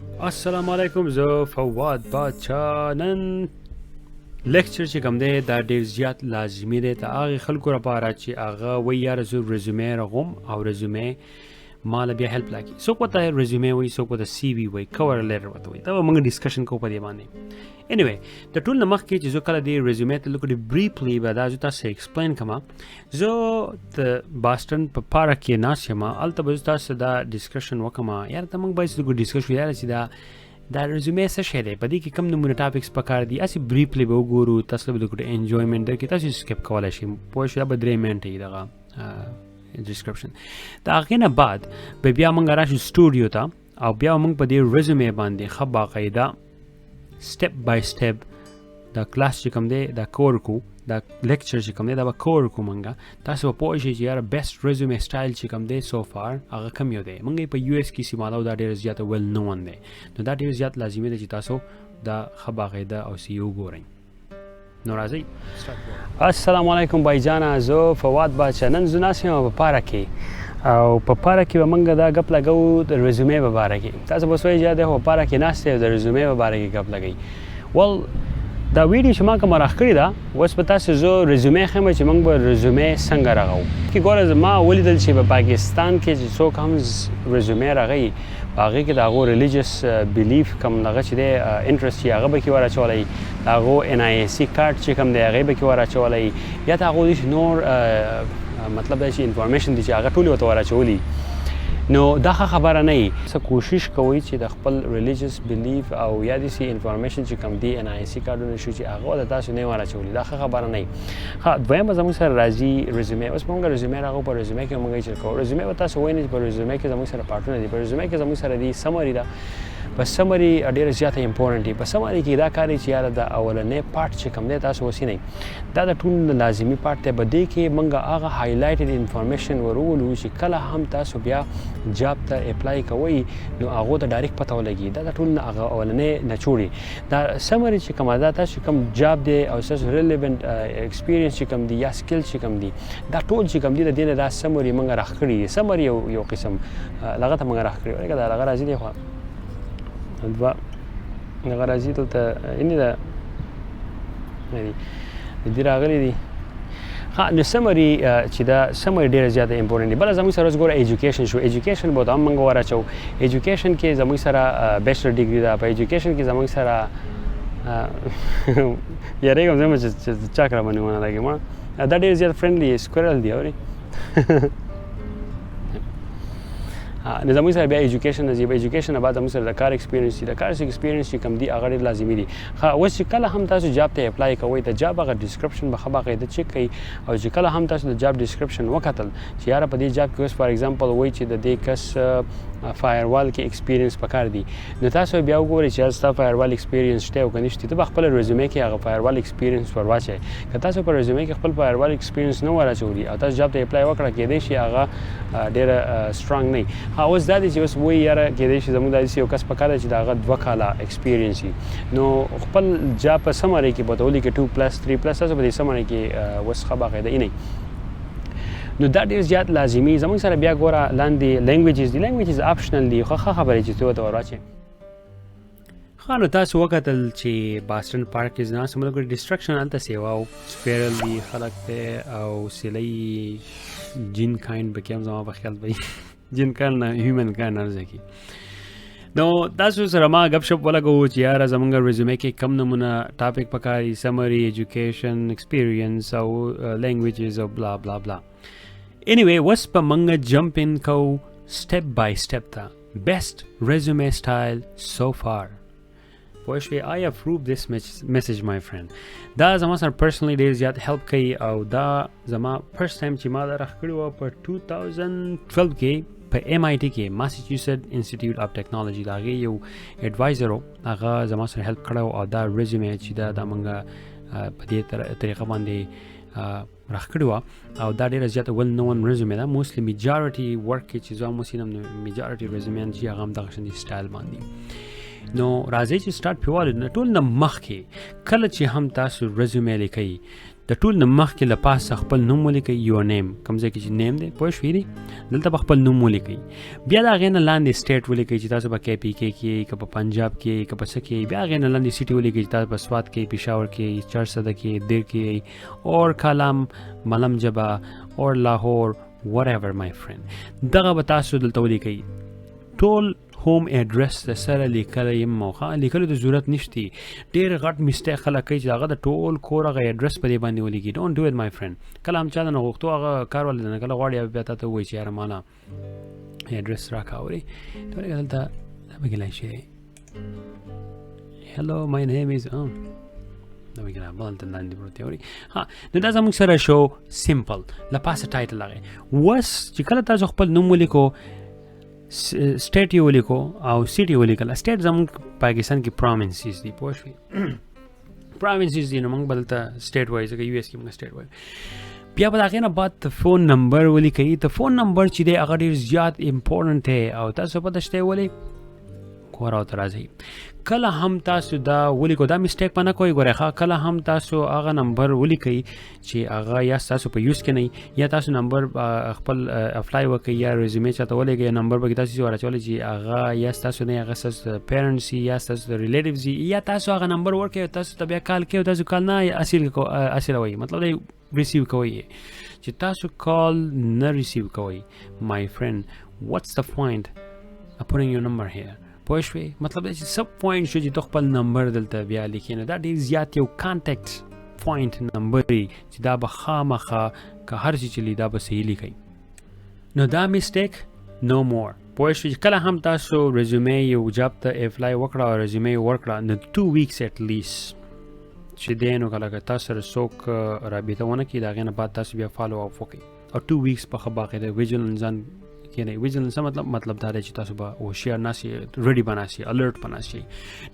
السلام علیکم زه فواد باچا نن لیکچر چې کوم دی دا ډیر زیات لازمي دی د هغې خلکو لپاره چې هغه وایي یاره زه ریزومې رغوم او ریزومې ماله بیا هیلپ راکړي. څوک ورته ریزومې وایي، څوک ورته سی وي وایي، کور لیټر ورته وایي. دا به موږ ډسکشن کوو په دې باندې. انیوی د ټول نه مخکې چې زه کله دې ریزومې ته لږ بریفلی به دا زه تاسو ایکسپلین کوم. زه د باسټن په پارک کې ناست یم، هلته به زه تاسو دا ډسکشن وکړم. یاره ته موږ باید لږ ډسکس وکړو یاره چې دا ریزومې څه شی دی، په دې کې کوم نمونه ټاپکس پکار دي. هسې بریفلی به وګورو، تاسو به لږ انجویمنټ درکړي، تاسو سکپ کولی شئ. پوه شئ دا به 3 منټه وي دغه ډسکرپشن. د هغې نه بعد به بیا موږ راشو سټوډیو ته او بیا موږ په دې ریزومې باندې ښه باقاعده سټپ بای سټپ دا کلاس چې کوم دی دا کور کو، دا لیکچر چې کوم دی دا به کور کو. موږ تاسو به پوه شئ چې یاره بیسټ ریزومې سټایل چې کوم دی سو فار هغه کوم یو دی. موږ یې په یو ایس کې استعمالوو، دا ډېر زیات ویل نون دی. نو دا ډېر زیات لازمي دی چې تاسو دا ښه باقاعده او سی وګورئ. نو راځئ. السلام علیکم بای جانا، زه فواد باچا. نن زه ناست یم په پارک کې او په پارک کې به موږ دا ګپ لګوو د ریزومې په باره کې. تاسو به وایئ چې دی خو په پارک کې ناست دی د ریزومې په باره کې ګپ لګوي. ول دا ویډیو چې ما کومه راښکړې ده اوس به تاسو زه ریزومې ښیم چې موږ به ریزومې څنګه رغوو. کې ګوره ما ولیدل چې په پاکستان کې چې څوک هم ریزومې رغوي په هغې کې د هغو ریلیجس بیلیف کوم دغه چې دی انټرست چې هغه به کې ور اچولی، د هغو NIC کارډ چې کوم دی هغې به کې ور اچولی، یا د هغو داسې نور مطلب دا چې انفارمیشن دي چې هغه ټولې ورته ور اچولي. نو دا ښه خبره نه وي. څه کوشش کوئ چې د خپل ریلیجس بیلیف او یا داسې انفارمیشن چې کوم دي NIC کارډونه شو چې هغه ورته تاسو نه ور اچولي، دا ښه خبره نه وي. ښه دویمه زموږ سره راځي ریزومې. اوس به موږ ریزومې راغو. په ریزومې کې موږ چل کوو. ریزومې به تاسو وایئ نه چې په ریزومې کې زموږ سره پارټونه دي. په ریزومې کې زموږ سره دي سمري ده. په سمري ډېره زیاته امپورټنټ دي. په سمري کې دا کار دی چې یاره د اولنی پارټ چې کوم دی تاسو وسینئ، دا د ټول لازمي پارټ دی. په دې کې موږ هغه هایلایټډ انفارمیشن ورولو چې کله هم تاسو بیا جاب ته اپلای کوئ نو هغو ته ډایرکټ پته ولګي. دا د ټول هغه اولنی نچوړي. دا سمري چې کومه ده تاسو کوم جاب دی او ستاسو ریلیونټ ایکسپیرینس چې کوم دی یا سکل چې کوم دی دا ټول چې کوم دی د دې نه دا سمري موږ راښکړي دي. سمري یو قسم لغه ته موږ راښکړي ولکه دا لغه راځي دی خو دوه دغه راځي دلته یعنې د دې راغلي دي. ښه نو سمري چې دا سمري ډېره زیاته امپورټنټ دي. بله زموږ سره اوس ګوره ایجوکیشن شو. ایجوکیشن به ورته هم موږ ور اچوو. ایجوکیشن کې زموږ سره بیچلر ډګري ده. په ایجوکیشن کې زموږ سره یارېږم زه چې چا کړه باندې ونه لګي ما دا ډېر زیات فرینډلي سکورل دی اورې. نو زموږ سره بیا ایجوکیشن راځي. په ایجوکیشن نه بعد زموږ سره د کار ایکسپیرینس دي. د کار ایکسپیرینس چې کوم دي هغه ډېر لازمي دي. ښه اوس چې کله هم تاسو جاب ته اپلای کوئ د جاب هغه ډسکرپشن به ښه باقاعده چیک کوئ. او چې کله هم تاسو د جاب ډسکرپشن وکتل چې یاره په دې جاب کې اوس فار ایگزامپل وایي چې د دې کس فایروال کې ایکسپیرینس پکار دی، نو تاسو بیا وګورئ چې ستا فایروال ایکسپیرینس شته او که نشته. ته به خپل ریزومې کې هغه فایروال ایکسپیرینس ور واچئ. که تاسو په ریزومې کې خپل فایروال ایکسپیرینس نه ور اچولي او تاسو جاب ته اپلای وکړه کېدای شي هغه ډېره سټرانګ نه وي. اوس دا دی چې اوس وایي یاره کېدای شي زموږ داسې یو کس پکار دی چې د هغه 2 کاله ایکسپیرینس وي. نو خپل جاب په سمري کې به ورته ولیکئ 2+3+ تاسو په دې سمري کې اوس ښه باقاعده اینئ. نو دا ډېر زیات لازمي. زموږ سره بیا ګوره لاندې لینګویجز دي. لینګویجز آپشنل دي خو ښه خبرې چې ته ورته ور واچئ. ښه نو تاسو وکتل چې باسټن پارک کې ناست یم. مطلب ډسټرکشن هلته سیوا او سپیرل دي خلک دی او سیلی جین کاینډ به کې هم زما په خیال به جین کاینډ نه هیومن کاینډ عرضه کړي. نو تاسو سره ما ګپ شپ ولګوو چې یاره زموږ ریزومې کې کم نمونه ټاپک پکاري، سمري، ایجوکیشن، ایکسپیرینس او لینګویجز او بلا بلا بلا. Anyway, اوس به موږ جمپ ان کوو سټپ بای سټپ ته. بیسټ ریزومې سټایل سو فار. پوه شوې I approve this message my friend. دا زما سره پرسنلی ډېر زیات هیلپ کوي او دا زما فرست ټایم چې ما دا راښکړې وه په 2012 کې په MIT کې ماساچوسټ انسټیټیوټ اف ټیکنالوژي. د هغې یو ایډوایزر و هغه زما سره هیلپ کړی و او دا ریزومې چې دا موږ په دې طریقه باندې راښکړې وه او دا ډېره زیاته ویل نون ریزومې ده. موسټلی میجارټي ورک کې چې زه هم اوسېدم نو میجارټي ریزومې چې هغه هم دغه شان دي سټایل باندې. نو راځئ چې سټارټ پې والو. نه ټول نه مخکې کله چې هم تاسو ریزومې لیکئ د ټول نه مخکې له پاسه خپل نوم ولیکئ یور نیم کوم ځای کې چې نیم دی پوه شوې دي دلته به خپل نوم ولیکئ بیا د هغې نه لاندې سټیټ ولیکئ چې تاسو به KPK کې که په پنجاب کې که په څه کې بیا هغې نه لاندې سیټي ولیکئ چې تاسو په سوات کې پېښور کې چارسده کې دیر کې اور کالام ملم جبه اور لاهور whatever my friend دغه به تاسو دلته ولیکئ ټول هوم اډرس سره لیکلی یم موخه لیکلو د ضرورت نشتی ډېر غټ میسټیک خلک کوي چې هغه د ټول کور هغه اډرس په دې باندې ولیکي ډونټ ډو اټ مای فرینډ کله هم چا نه غوښتو هغه کار ولې نه کله غواړي بیا تا ته ووایي چې یاره ماله اډرس راکړه اورې ته ولې دلته دا به ګیلی شي هلو مای نیم از دا به ګیله بل دلته لاندې پروت دی اورې ها نو دا زموږ سره شو سمپل له پاسه ټایټل هغې وس چې کله تاسو خپل نوم ولیکو سټیټ یې ولیکو او سیټ یې ولیکله سټیټ زموږ پاکستان کې پروینسز دي پوه شوې پروینسز دي نو موږ به دلته سټیټ وایو ځکه US کې موږ سټیټ وایو بیا به د هغې نه بعد فون نمبر ولیکئ د فون نمبر چې دی هغه ډېر زیات امپورټنټ دی او تاسو پته شته ولې ګوره ورته راځئ کله هم تاسو دا ولیکو دا میسټیک به نه کوئ ګورئ ښه کله هم تاسو هغه نمبر ولیکئ چې هغه یا تاسو په یوز کې نه یا تاسو نمبر خپل اپلای وکړئ یا ریزومې چاته ولېږئ یا نمبر به کې تاسو واچولی چې هغه یا تاسو نه هغه ستاسو پیرنټس یا ستاسو ریلیټیوز یا تاسو هغه نمبر ورکړئ تاسو ته بیا کال کوئ او تاسو کال نه اصلوئ مطلب دی ریسیو کوئ چې تاسو کال نه ریسیو کوئ my friend what's the point of putting your number here پوه شوې مطلب دی چې سب پوینټ شو چې تو خپل نمبر دلته بیا لیکې نو دا ډېر زیات یو کانټیکټ پوینټ نمبر دی چې دا به خامخا که هر څه چلی دا به صحیح لیکئ نو دا میسټیک نو مور پوه شوې چې کله هم تاسو ریزومې یو جاب ته اپلای وکړه او ریزومې ورکړه نو 2 weeks at least چې دی نو کله که تاسو سره څوک رابطه ونه کړي د هغې نه بعد تاسو بیا فالو اپ وکړئ او 2 weeks په ښه باقاعده ویژوالنس کې نه ویژوالنس مطلب دا دی چې تاسو به هوښیار ناست یې ریډي به ناست یې الرټ به ناست یې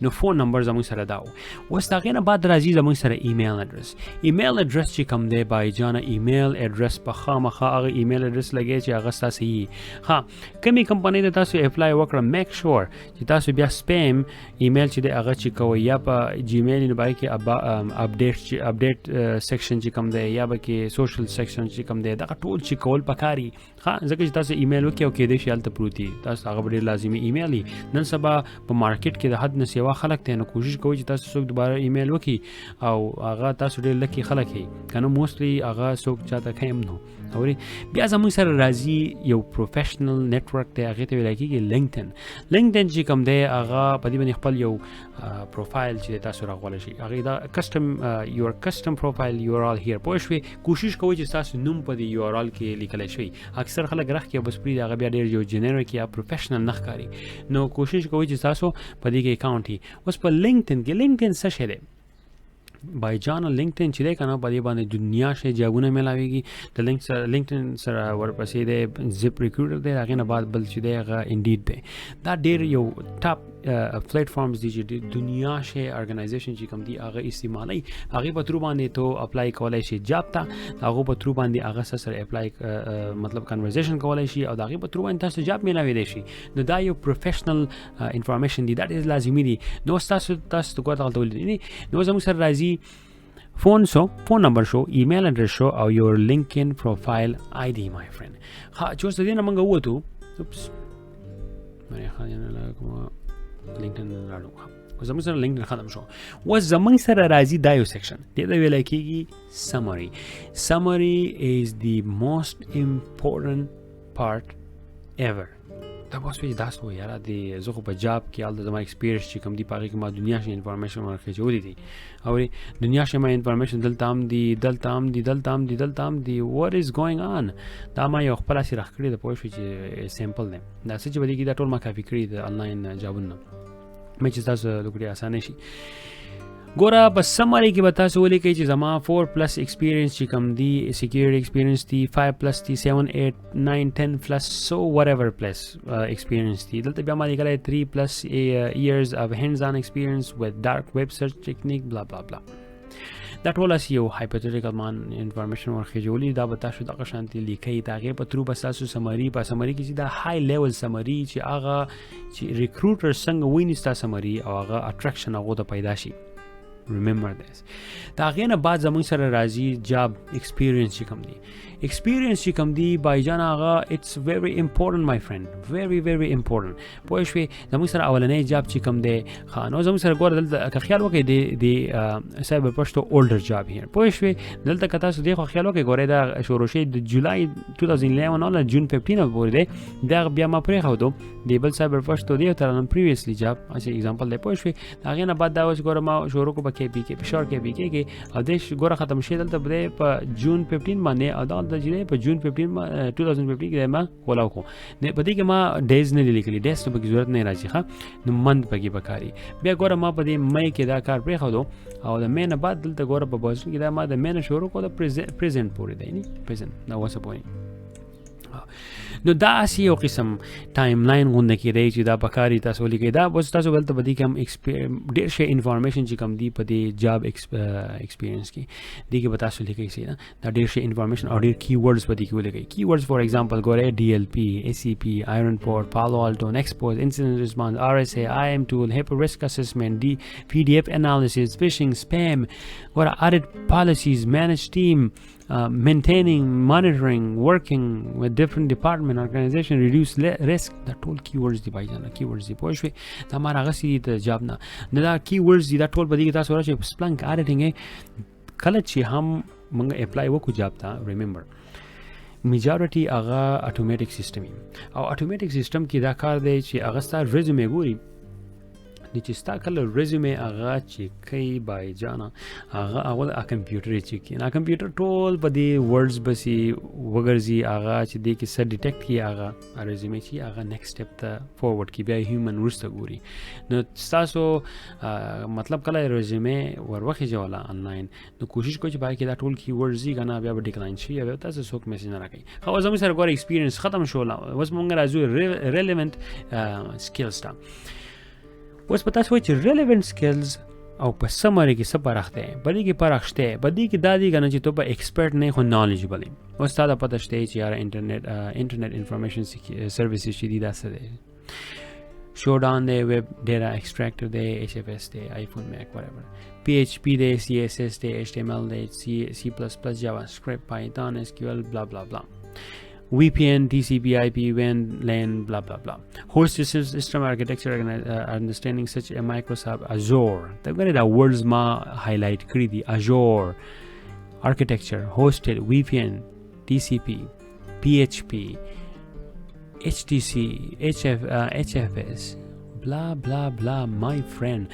نو فون نمبر زموږ سره دا و اوس د هغې نه بعد راځي زموږ سره ایمیل اډرس ایمیل اډرس چې کوم دی بای جانه ایمیل اډرس په خامخا هغه ایمیل اډرس لګئ چې هغه ستاسو یي ها کومې کمپنۍ ته تاسو اپلای وکړه میک شور چې تاسو بیا سپیم ایمیل چې دی هغه چې کوئ یا په جیمیل نبای کې اپډیټ سیکشن چې کوم دی یا به کې سوشل سیکشن چې کوم دی دغه ټول چې کول پکاري ها ځکه چې تاسو ایمیل وکړئ او کېدای شي هلته پروت وي تاسو هغه به ډېر لازمي ایمیل وي نن سبا په مارکیټ کې د حد نه سیوا خلک دی نو کوشش کوئ چې تاسو څوک دوباره ایمیل وکړي او هغه تاسو ډېر لکي خلک یې که نه موسټلی هغه څوک چاته ښیم نو اورې بیا زموږ سره راځي یو پروفیشنل نیټورک دی هغې ته ویلی کېږي لینکډین چې کوم دی هغه په دې باندې خپل یو پروفایل چې تاسو راغولی شي هغې دا یور کسټم پروفایل URL هیر پوه شوې کوشش کوئ چې ستاسو نوم په دې URL کې لیکلی شوی اکثر خلک رخ کې بس پرېږدي هغه بیا ډېر یو جنریک یا پروفیشنل نه ښکاري نو کوشش کوئ چې تاسو په دې کې اکاونټ وي اوس په لینکډین څه شی دی بای جان لینکډین چې دی که نه په دې باندې دنیا شی جابونه میلاویږي د لینکډین سره ورپسې دی زپ ریکروټر دی هغې نه بعد بل چې دی هغه انډیډ دی دا ډېر یو ټاپ پلیټ فارمز دي چې دنیا شی ارګنایزیشن چې کوم دي هغه استعمالوي هغې په ترو باندې تو اپلای کولی شي جاب ته د هغو په ترو باندې هغه سره اپلای مطلب کنورزیشن کولی شي او د هغې په ترو باندې تاسو جاب میلاویدی شي نو دا یو پروفیشنل انفارمیشن دی دا ډېر لازمي دي نو تاسو ګوره دغلته ولیدئ نو زموږ سره راځي فون نمبر شو ایمیل اډرس شو او یور لینکډین پروفایل ID my friend ها چې اوس د دې نه موږ ووتو لینکډین لاړو اوس زموږ سره لینکډین ختم شو اوس زموږ سره راځي دا یو سیکشن دې ته ویلی کېږي summary is the most important part ever دا به اوس وایي داسې وایي یاره زه خو په جاب کې هلته زما ایکسپیرینس چې کوم دي په هغې کې ما دنیا شي انفارمیشن ورخېچولي دي اورې دنیا شي ما انفارمیشن دلته هم دي what is going on دا ما یو خپل هسې راښ کړي د پوه شوې چې سیمپل دی دا څه چې به دې کې دا ټول ما کافي کړي د آنلاین جابونه مې چې تاسو د کړي اسانه شي ګوره په سمری کې به تاسو ولیکئ چې زما 4+ ایکسپیرینس چې کوم دی سیکیورټي ایکسپیرینس دی 5+ دی 7 8 9 10+ so whatever plus ایکسپیرینس دی دلته بیا ما لیکلی 3+ years of hands-on experience with dark web search technique blah blah blah دا ټول هسې یو هایپوتیټیکل مان انفارمیشن ورخېجولي دا به تاسو دغه شانتې لیکئ د هغې په ترو به ستاسو سمري په سمري کې چې دا های لیول سمري چې هغه چې ریکروټر څنګه ویني ستا سمري او هغه اټریکشن هغو ته پیدا شي remember this دا غینه بعد زمون سره راځي جاب ایکسپیرینس چې کوم دی experience چې کوم دی بای جان هغه it's very important my friend very very important پوه شوې زموږ سره اولنی جاب چې کوم دی نو زموږ سره ګوره دلته که خیال وکړئ د سایبر پشتو اولډر جاب هیر پوه شوې دلته که تاسو دې خو خیال وکړئ ګورئ دا شروع شوی د جولای 2011 نه جون 15 پورې دی دا بیا ما پرېښودو د بل سایبر پشتو دی تر نن پریویسلی جاب اچھا اگزامپل دی پوه شوې د هغې نه بعد دا اوس ګوره ما شروع کړو په کې پی کې فشار کې پی کې او دې ګوره ختم شي دلته په جون 15 باندې او دا د جری په جون 15 2015 کې ما کولاو کو په دې کې ما ډیز نه لیکلي ډیز ته به ضرورت نه راځي ښه نو مند پکې بکاري بیا ګوره ما په دې مې کې دا کار پرېښودو او د مې نه بعد دلته ګوره په بازو کې دا ما د مې نه شروع کړو د پریزنټ پورې دی نه پریزنټ دا واسه پوي نو دا اسی یو قسم ټایم لاین غونډه کې دی چې دا پکاري تاسو لیکي دا بس تاسو بل ته بدی کوم ډیر شي انفارمیشن چې کوم دی په دې جاب ایکسپیرینس کې دی کې تاسو لیکي سي دا ډیر شي انفارمیشن او ډیر کی ورډز په دې کې لیکي کی ورډز فور ایگزامپل ګوره DLP ACP Iron Port Palo Alto Nextport Incident Response RSA IM Tool HIPAA Risk Assessment PDF Analysis Phishing Spam ګوره Audit Policies Managed Team maintaining monitoring working with different department organization reduce risk دا ټول keywords دی بای جان keywords دی پوه شوې دا ما راغسي د جاب نه دا keywords دی دا ټول بدی تاسو راشي Splunk auditing کله چې هم موږ اپلای وکړو جاب ته remember میجورټي هغه اتوماتیک سیستم او اتوماتیک سیستم کې دا کار دی چې هغه ستاسو ریزومې ګوري چې ستا کله ریزومې هغه چې کوي بای جانا هغه اول کمپیوټر چې کوي نه کمپیوټر ټول په دې ورډز بسي وګرځي هغه چې دې کې څه ډیټیکټ کړي هغه ریزومې چې هغه نیکسټ سټپ ته فورورډ کی بیا هیومن ورسته ګوري نو تاسو مطلب کله ریزومې وروخي جوړه انلاین نو کوشش کوئ چې بای کې دا ټول کی ورډز یې غنا بیا ډیکلاین شي بیا تاسو څوک میسج نه راکړي خو زموږ سره ګور ایکسپیرینس ختم شو اوس مونږ راځو ریلیونت سکلز ته اوس په تاسو وایي چې ریلیونٹ سکلز او په سمری کې څه فرق دی په دې کې فرق شته په دې کې دا دی کنه چې ته په ایکسپرټ نه خو نالجبل یې اوس تا د پته شته چې یار انټرنیټ انفارمیشن سرویسز چې دي دا څه دی شو ډاون دی ویب ډیټا ایکسټراکټر دی HFS دی آیفون میک whatever PHP دی CSS دی HTML دی C++ JavaScript Python SQL blah blah blah VPN, TCP, IP, WAN, LAN, blah, blah, blah. Host system architecture, understanding such a Microsoft Azure. They've got the words ma highlight kri Azure, architecture, hosted, VPN, TCP, PHP, HTC, HFS, blah, blah, blah, my friend.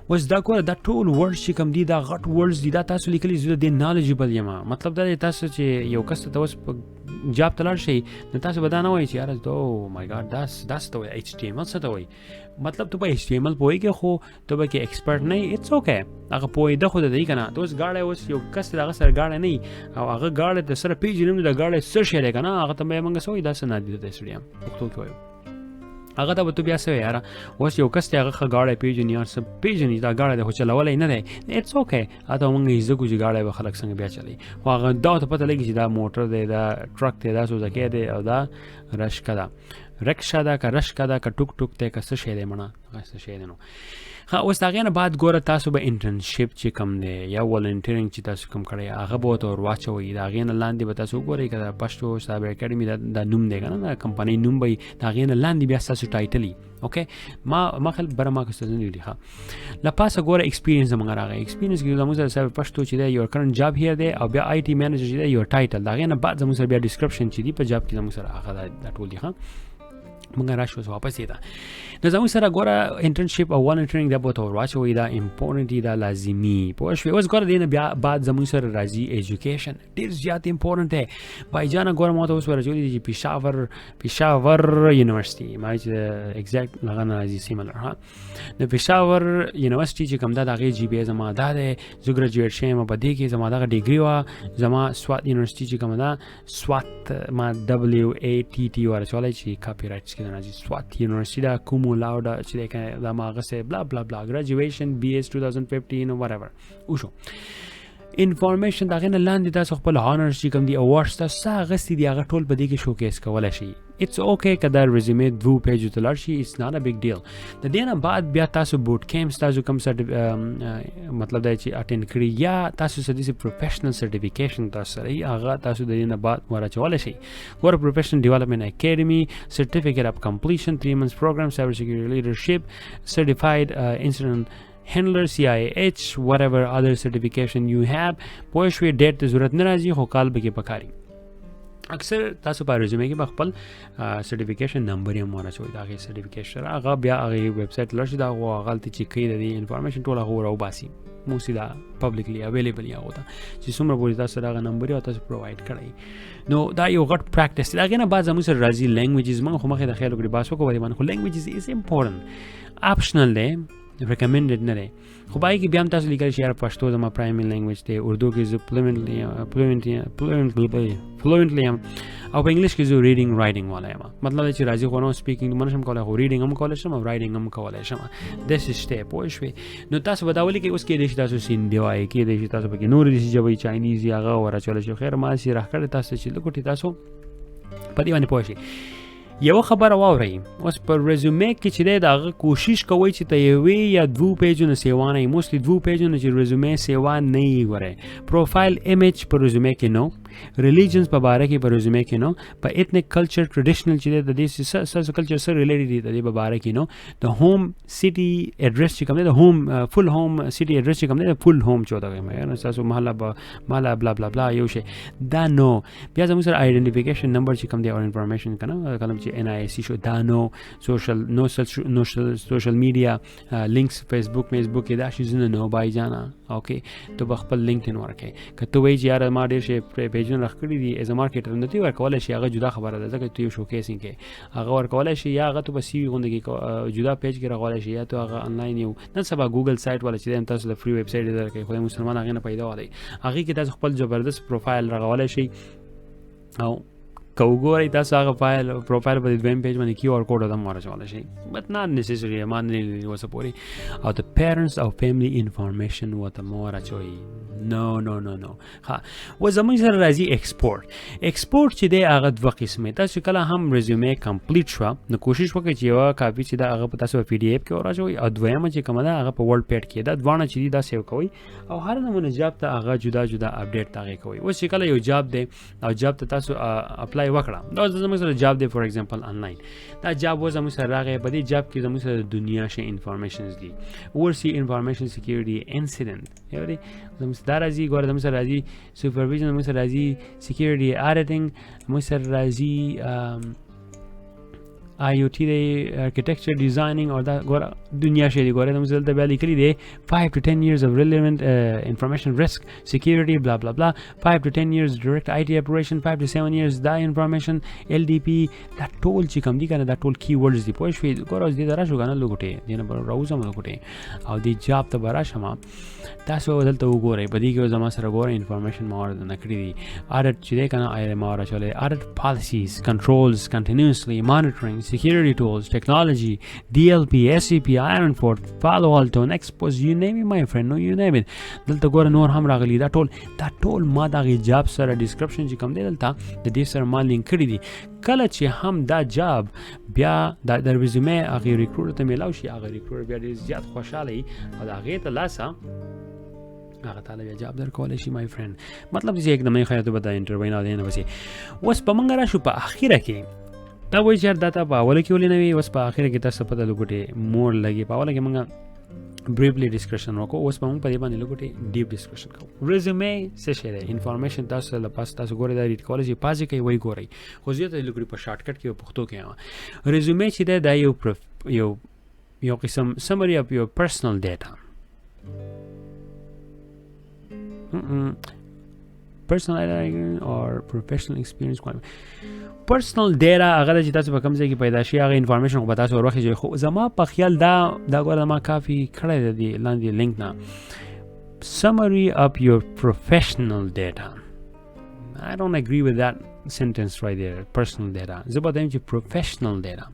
was دا کوله دا ټول ورډز چې کوم دي دا غټ ورډز دي دا تاسو لیکلي زه د نالجبل یم مطلب دا تاسو چې یو کس ته اوس جاب ته لاړ شي نو تاسو به دا نه وایي چې یاره او مای ګاډ داس ته وایي HTML څه ته وایي مطلب ته په HTML پوهېږې خو ته به کې ایکسپرټ نه یې اټس اوکې هغه پوهېده خو د دی که نه ته اوس ګاډی اوس یو کس د هغه سره ګاډی نه وي او هغه ګاډی د سره پېژني نو د ګاډی څه شی دی که نه هغه ته به یې موږ څه وایي دا څه نه دي ته سړي پښتو کې وایو هغه ته به تو بیا څه وایې یاره اوس یو کس دی هغه ښه ګاډی پېژني یا څه پېژني دا ګاډی دی خو چلولی نه دی اټس اوکې هلته موږ یې زده کړو چې ګاډی به خلک څنګه بیا چلوي خو هغه دا ورته پته لګي چې دا موټر دی دا ټرک دی دا سوزکی دی او دا رشکه ده رکشه ده که رشکه ده که ټوک ټوک دی که څه شی دی مړه هغه څه شی دی نو ښه اوس د هغې نه بعد ګوره تاسو به انټرنشپ چې کوم دی یا والنټیرنګ چې تاسو کوم کړی هغه به ورته ور واچوئ د هغې نه لاندې به تاسو وګورئ که د پشتو سایبر اکاډمي دا نوم دی که نه د کمپنۍ نوم به د هغې نه لاندې بیا ستاسو ټایټل وي اوکې ما خل بره ما که ستاسو نه ویلي ښه له پاسه ګوره ایکسپیرینس زموږ راغی ایکسپیرینس کې زموږ سره سایبر پشتو چې دی یور کرنټ جاب هیر دی او بیا IT مینیجر چې دی یور ټایټل د هغې نه بعد زموږ سره بیا ډسکرپشن چې دی په جاب کې زموږ سره هغه دا ټول دی ښه موږ راشو واپس یې ده نو زموږ سره ګوره انټرنشپ او والنټیرنګ دا به ورته ور واچوئ دا امپورټنټ دي دا لازمي پوه شوې اوس ګوره دې نه بیا بعد زموږ سره راځي ایجوکیشن ډېر زیات امپورټنټ دی بای جانه ګوره ما ته اوس ورچولی دي چې پېښور یونیورسټي ما چې اګزیکټ هغه نه راځي سیملر ها د پېښور یونیورسټي چې کوم دا د هغې GPA زما دا دی زه ګریجویټ شوی یم په دې کې زما دغه ډیګري وه زما سوات یونیورسټي چې کومه ده سوات ما WATT ورچولی چې کاپي رایټس کې راځي سوات یونیورسټي دا کومو لاوډا چې دی دا ما هغسې بلا بلا بلا ګریجویشن BS 2015 whatever وشو انفارمیشن د هغې نه لاندې تاسو خپل هانرز چې کوم دي اواردز تاسو څه اخیستي دي هغه ټول په دې کې شوکیس کولی شئ اټس اوکے کدا ریزومې 2 پیج ته لاړ شي اټس ناٹ ا بیگ ډیل د دې نه بعد بیا تاسو بوټ کیمپس تاسو کوم مطلب دا چې اټینډ کړی یا تاسو سدي پروفیشنل سرټیفیکیشن تاسو سره هغه تاسو د دې نه بعد ورچول شي ګور پروفیشنل ډیولپمنٹ اکیډمي سرټیفیکیټ اف کمپلیشن 3 months program cyber security leadership certified incident handler CIH whatever other certification you have پوه شوې ډیټ ته ضرورت نه راځي خو کال به کې پکاري اکثر تاسو په ریزومې کې خپل سرټیفیکیشن نمبر یې مونږ راځوي دا غي سرټیفیکیشن هغه بیا هغه ویب سټ لرشي دا غلطي چې کوي د انفارمیشن ټول هغه راو باسي موسی دا پبلکلی اویلیبل یا وتا چې څومره پوری تاسو هغه نمبر یې تاسو پروواید کړئ نو دا یو غټ پریکټیس دا غنه بعض موږ سره راځي لینګویجز موږ خو مخه د خیال وکړي باسو کوي باندې خو لینګویجز از امپورټنت اپشنل دی recommended نه دی خو بای کې بیا هم تاسو لیکل شي پښتو زما پرایمری لینګویج دی اردو کې زه فلوئنټلی او په انګلیش کې زه ریډینګ رائټینګ والا یم مطلب چې راځي خو نو سپیکینګ منه شم کولای خو ریډینګ هم کولای شم او رائټینګ هم کولای شم د سیسټه پوه شوي نو تاسو وداولي کې اوس کې د تاسو سین دیوای کې د تاسو په کې نور دي چې جوړي چاینیز یا هغه ورچول شي خیر ما سي راخړ تاسو چې لکوټي تاسو په دې باندې پوه شئ یو خبر واورئ اوس پر ریزومې کې چې دا کوشش کوي چې ته یوې یا 2 پیجونو سیوا نه موستلی 2 پیجونو چې ریزومې سیوا نه وره پروفایل ایمیج پر ریزومې کې نو ریلیجنز په باره کې پر ریزومې کې نو په ایتنیک کلچر ټریډیشنل چې د دې سوسایل کلچر سره ریلیټډ دي د دې په باره کې نو د هوم سټي اډرس چې کوم دی د هوم فل هوم سټي اډرس چې کوم دی فل هوم چودا کوي نو تاسو محله بلا بلا بلا یو شي دا نو بیا زموږ سره آیډنټیفیکیشن نمبر چې کوم دی او انفارمیشن کنه کلم چې NIC شو دا نو سوشل میډیا لینکس فیسبوک کې دا شي زنه نو بای جانا اوکے تو خپل لینکډین ورکې کته وی چې یار ما ډېر شي پیجونه راخړي دي از مارکیټر نه دی ورکول شي هغه جدا خبره ده ځکه ته یو شوکیسینګ کې هغه ورکول شي یا هغه ته په سی وی غونډه کې جدا پیج کې راغول شي یا ته هغه انلاین یو نن سبا ګوګل سایت ولا چې تاسو د فری ویب سټ درکې خو مسلمان هغه نه پیدا وای هغه کې تاسو خپل زبردست پروفایل راغول شي او کوګوري تاسو هغه پروفایل په دویم پیج باندې کیو آر کوډ هم ورچول شي بٹ ناٹ نیسیسری مانلی وسه پوری او د پیرنټس او فیملی انفارمیشن وته مور اچوي نو ها و زموږ سره راځي ایکسپورټ چې دی هغه دوه قسمه تاسو کله هم ریزومې کمپلیټ شو نو کوشش وکړئ چې یو کاپی چې دا هغه په تاسو پی ډی اف کې ورچوي او دویمه چې کومه دا هغه په ورډ پیډ کې دا دوانه چې دا سیو کوي او هر نمونه جاب ته هغه جدا اپډیټ تاغه کوي اوس چې کله یو جاب دی او جاب ته تاسو اپلای وکړه دا زموږ سره جاب دی فور ایگزامپل انلاین دا جاب و زموږ سره راغی په دې جاب کې زموږ سره دنیا شي انفارمیشنز دي ورسي انفارمیشن سکیورټي انسیډنټ یوري زموږ سره راځي ګور زموږ سره راځي سپرویژن زموږ سره راځي سکیورټي اډیټینګ زموږ سره راځي IoT دی architecture designing or that ګور دنیا شي دی ګور زموږ دلته بیا لیکلي دی 5 to 10 years of relevant information risk security blah blah blah 5 to 10 years direct IT operation 5 to 7 years دا information LDP دا ټول چې کوم دي کنه دا ټول کی ورډز دی پوه شوې ګور اوس دې درا شو کنه لوګټه دینه راوځم لوګټه او دې جاب ته برا شمه تاسو دلته وګورئ په دې کې زما سره ګور انفارمیشن مور نه کړی دی اډټ چې دی کنه آی مور چلے اډټ policies controls continuously monitoring security tools technology DLP SCP Ironforge Palo Alto Nexus you name it my friend no you name it دلته ګور نور هم راغلي دا ټول ما دا غي جاب سره ډسکرپشن چې کوم دی دلته د دې سره ما لینک کړی دی کله چې هم دا جاب بیا د ریزومې هغه ریکروټر ته میلاو شي هغه ریکروټر بیا ډیر زیات خوشاله وي او دا هغه ته لاسه هغه تعالی بیا جاب در کولای شي مای فرند مطلب چې एकदम خیاطه به دا انټرویو نه دی نه وسی اوس په منګرا شو په اخیره کې دا وایي چې داتا په اوله کې ولې نه وي اوس په اخیره کې تاسو په لګوټه مور لګي په اوله کې منګه briefly discussion وکړو اوس موږ په دې باندې لګوټه ډیپ ډسکشن کوو ریزومې څه شی دی انفارمیشن تاسو له پاس تاسو ګورئ دا ریډ کولای شي پازې کوي وای ګورئ خو زه ته لګوټه په شارټ کټ کې پښتو کې ریزومې چې دا یو قسم summary of your personal data personal or professional experience personal data هغه چې تاسو په کوم ځای کې پیدا شي هغه انفارمیشن خو تاسو ورخه خو زما په خیال دا ګوره ما کافي کړی دی لاندې لینک نه summary of your professional data I don't agree with that sentence right there personal data زه به وایم چې professional data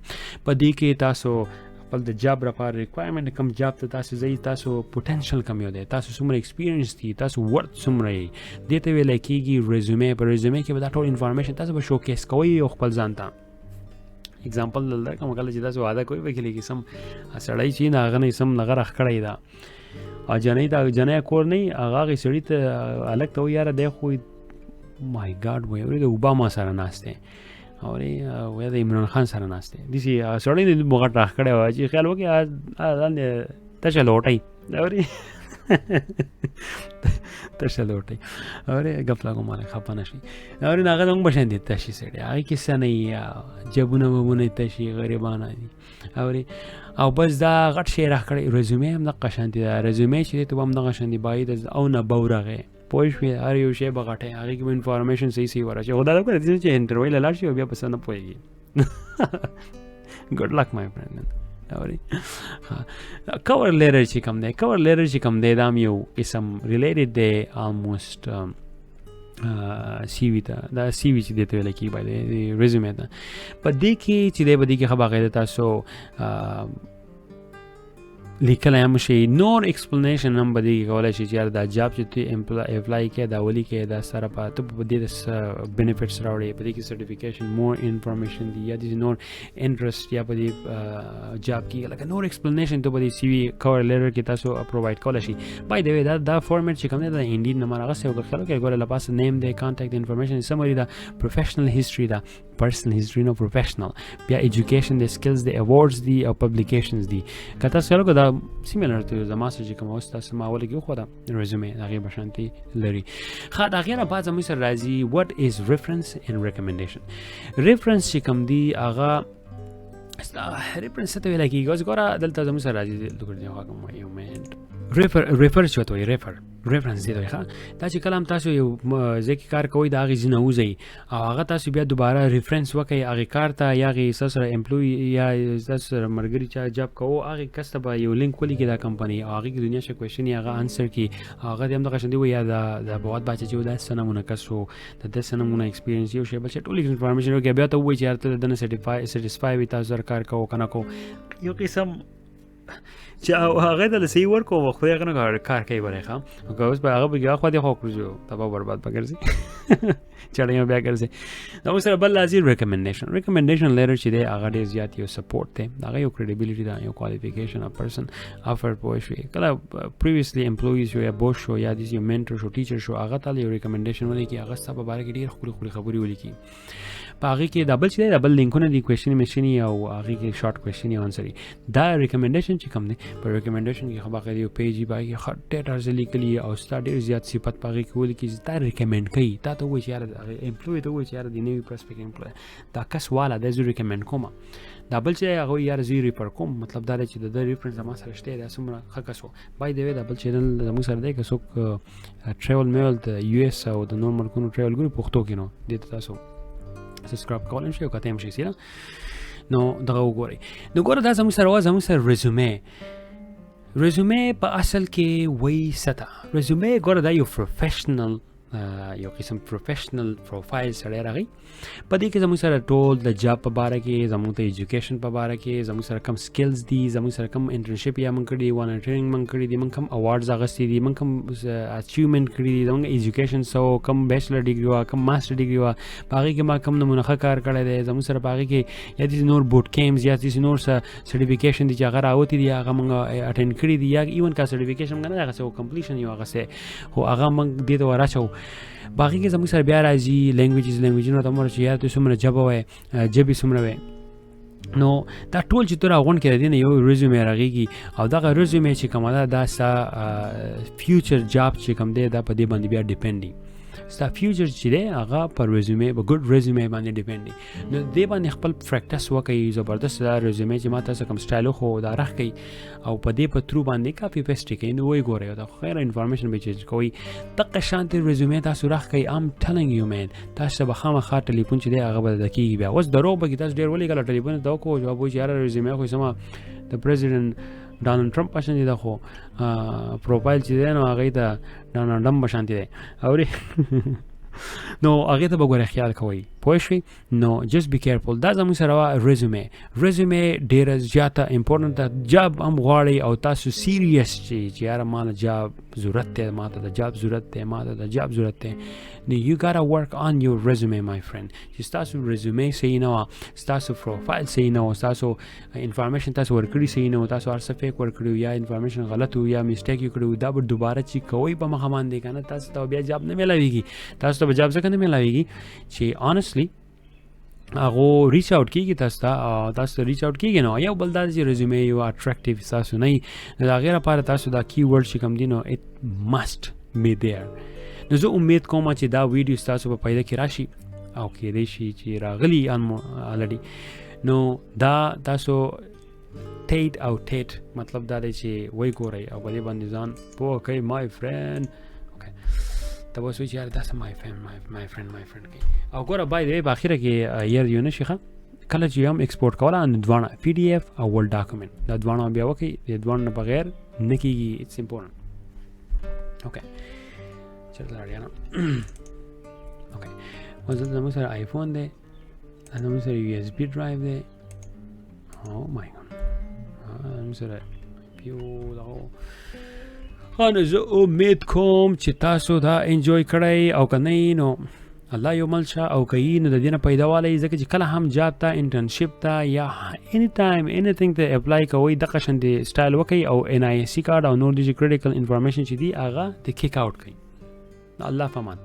په دې کې تاسو خپل د جاب لپاره ریکوایرمنټ کم جاب ته تاسو ځای تاسو پوتنشل کم یو دی تاسو څومره ایکسپیرینس دي تاسو ورت څومره یې دې ته ویل کېږي ریزومې په ریزومې کې به دا ټول انفارمیشن تاسو به شوکیس کوئ او خپل ځان ته اگزامپل دلته کوم کله چې تاسو واده کوئ په کې سم سړی چې نه هغه نه سم نغه راخ کړی دا او جنې کور نه هغه سړی ته الګ ته یاره دی خو مای ګاډ وای د اوباما سره ناشته او وای د عمران خان سره ناشته دي سي سړی د مغټ راخ کړی و چې خیال وکي ته چلو وټای اوري تشلوټي اوري غفلا کومه خپه نشي اوري ناغه موږ بشین دي تشي سړی هغه کیسه نه جبونه وونه تشي غریبانه دي اوري او بس دا غټ شی راکړی ریزومې هم د قشانتي دا ریزومې چې ته هم د قشانتي باید او نه بورغه پوښ وی هر یو شی بغټه هغه کې انفارمیشن صحیح ورچې خدا دا کوي چې انټرویو لاله شي بیا پسند پويږي ګډ لک مای فرند اوري cover letter چې کوم دی دا یو اسم related دی almost CV ته دا CV چې دته ویل کی باندې resume ته په دې کې چې د بدی کې خبره تاسو لیکل هم شي نور ایکسپلینیشن هم بدی کولای شي چې دا جاب چې ته اپلای کې دا ولي کې دا سره په ته بدی د بینیفټس راوړي بدی کې سرټیفیکیشن مور انفارمیشن دی یا د نور انټرست یا بدی جاب کې لکه نور ایکسپلینیشن ته بدی سی وی کور لیټر کې تاسو پرووایډ کولای شي بای د وی دا فارمیټ چې کوم دی د انډین نمبر هغه څه وکړل کې ګوره لپاره نیم دی کانټیکټ انفارمیشن سمری دا پروفیشنل هیستوري دا personal history no professional بیا education the skills the awards the او publications دي کته سره دا similar to the master چې کوم اوس تاسو ما ولګي خو دا resume هغه بشانتي لري خا دا غیره بعد زموږ سره راځي what is reference and recommendation reference چې کوم دی هغه reference ته ویل کیږي ګوره دلته زموږ سره راځي دغه هغه یو منټ refer چې وته reference دی ښا دا چې کلام تاسو یو ځکه کار کوي دا غي نه وځي او هغه تاسو بیا دوباره ریفرنس وکي هغه کار ته یا غي سره امپلوي یا سره مرګري چا جاب کوو هغه کسبه یو لینک ولي کې دا کمپنی هغه کې دنیا شه کوېشن هغه انسر کی هغه هم د قشندې و یا د فواد باچا چې دا سنمونه کسو د سنمونه ایکسپیرینس یو شی بل ټول انفارمیشن وکي بیا ته وایي چې ارته د سرټیفای وي تاسو کار کوو کنه کو یو قسم چې هغه د صحیح ورکو خو هغه نه کار کوي ورخه او اوس به هغه بیا خو دې خو کړو تبا برباد پکړسي چړې بیا کړسي نو سره بل لازم ریکمنډیشن لیټر چې دی هغه ډیر زیات یو سپورټ دی هغه یو کریډیبিলিټی دا یو کوالیفیکیشن ا پرسن افر پوښي کله پریویسلی امپلویز یو بوس شو یا د یو منټر شو ټیچر شو هغه ته یو ریکمنډیشن ولې کی هغه سبا باره کې ډیر خوري خبري ولیکي باقي کې ډبل چې ډبل لینکونه دی کوېشن مشینی او هغه کې شارټ کوېشن یا انسر دا ریکمنډیشن چې کوم دی په ریکمنډیشن کې خبره دی یو پیجی باندې خټ ډیټا لیکلي او ستاره زیات صفات پاږي کولی کی دا ریکمند کوي تا ته وایي چې یار امپلوی ته وایي چې یار د نیو پرسپیکټ امپلوی دا کس والا د زو ریکمند کوم دا بل چې هغه یار زیری پر کوم مطلب دا چې د ریفرنس ما سره شته دا سمره خکاسو بای دی دا بل چینل زمو سره دی که څوک ټریول میل د یو اس او د نورمال کونو ټریول ګروپ پښتو کینو د تاسو سبسکرایب کولای شئ او کته هم شي سره نو دغه وګورئ نو ګوره دا زموږ سره ریزومې په اصل کې وایي ستا ریزومې ګوره دا یو پروفیشنل یو قسم پروفیشنل پروفایل سره راغی په دې کې زموږ سره ټول د جاب په باره کې زموږ ته ایجوکیشن په باره کې زموږ سره کم سکلز دي زموږ سره کم انټرنشپ یا موږ کړی والنټیرینګ موږ کړی دي موږ کم اوارډز اغستې دي موږ کم اچیومنت کړی دي زموږ ایجوکیشن سو کم بیچلر ډیګري وا کم ماستر ډیګري وا باغې کې ما کم نمونه کار کړی دی زموږ سره باغې کې یا د نور بوټ کیمز یا د نور سرټیفیکیشن دي چې هغه راوتی دي هغه موږ اټینډ کړی دي یا ایون کا سرټیفیکیشن نه هغه سو کمپلیشن یو هغه سه هو هغه موږ دې ته وراچو باقي کې زموږ سره بیا راځي لینګویجز نو تمره چې یا تاسو سمره جبه وای جبې سمره وای نو دا ټول چې تر غون کې دي یو ریزومې راغیږي او دا ریزومې چې کومه دا سا فیوچر جاب چې کوم دی دا په دې باندې بیا ډیپند دي ستا فیوچر چې دی هغه پر ریزومې په ګډ ریزومې باندې ډیپند دي نو دې باندې خپل پریکټس وکړي زبردست دا ریزومې چې ما تاسو کوم سټایل خو دا راخ کوي او په دې په ترو باندې کاپی پیسټ کوي نو وای ګورئ دا خیر انفارمیشن به چیز کوي دغه شانت ریزومې تاسو راخ کوي ام ټیلینګ یو مین تاسو به خامخا ټلیفون چې دی هغه به دکې بیا اوس درو به تاسو ډیر ولې کله ټلیفون دا کو جواب وایي یار ریزومې خو سم د پریزیډنت ډونالد ټرمپ پښین دي خو پروفایل چې دی نو هغه ته ډونالد ټرمپ پښین دي اوري نو هغه ته وګوره خیال کوئ پوه شئ نو جست بی کیرفول دا زموږ سره ریزومې ډیره زیاته امپورټنټ ده جاب هم غواړئ او تاسو سیریس چې یاره ما جاب ضرورت دی ما ته د جاب ضرورت دی ما ته د جاب ضرورت دی نو you gotta work on your resume my friend چې تاسو resume صحیح نه و تاسو پروفایل صحیح نه و تاسو انفارمیشن تاسو ورکړی صحیح نه و تاسو هر څه فیک ورکړی یا انفارمیشن غلط و یا میسټیک کړو دا به دوباره چې کوی په مخه باندې کنه تاسو ته بیا جاب نه ملاويږي تاسو ته جاب ځکه نه ملاويږي چې honestly هغه ریچ اوټ کیږي تاسو ریچ اوټ کیږي نو یو بل دا چې ریزومه یو اټریکټیو تاسو نه دا غیر لپاره تاسو دا کی ورډ چې کوم دي نو اټ ماست بی دیر نو زه امید کوم چې دا ویډیو تاسو په پیدا کې راشي او کې دې شي چې راغلی ان الریډي نو دا تاسو ټیټ او ټیټ مطلب دا دی چې وای ګورئ او په دې باندې ځان پوه کوي مای فرند ته به سوچ یار دا څه مای فرند کوي او ګوره بای دی په اخره کې یار یو نشي ښه کله چې هم ایکسپورټ کوله ان دواړه پی ډی اف او ورډ ډاکومنټ دا دواړه بیا وکړئ د دواړو نه بغیر نه کېږي اټس امپورټنټ اوکې چېرته لاړ نو اوکې اوس دلته زموږ سره آیفون دی زموږ سره یو ایس بي ډرایو دی او مای ګاډ زموږ سره پیو دغه نو زه امید کوم چې تاسو دا انجوای کړئ او که نه نو الله یو مل شه او که نو د دې نه پیدا والی ځکه چې کله هم جاب ته انټرنشپ ته یا اني ټایم انیثینګ ته اپلای کوئ دغه شانتې سټایل وکړئ او NIC کارډ او نور د کریټیکل انفارمیشن چې دي هغه د کیک آوټ کړئ الله فمان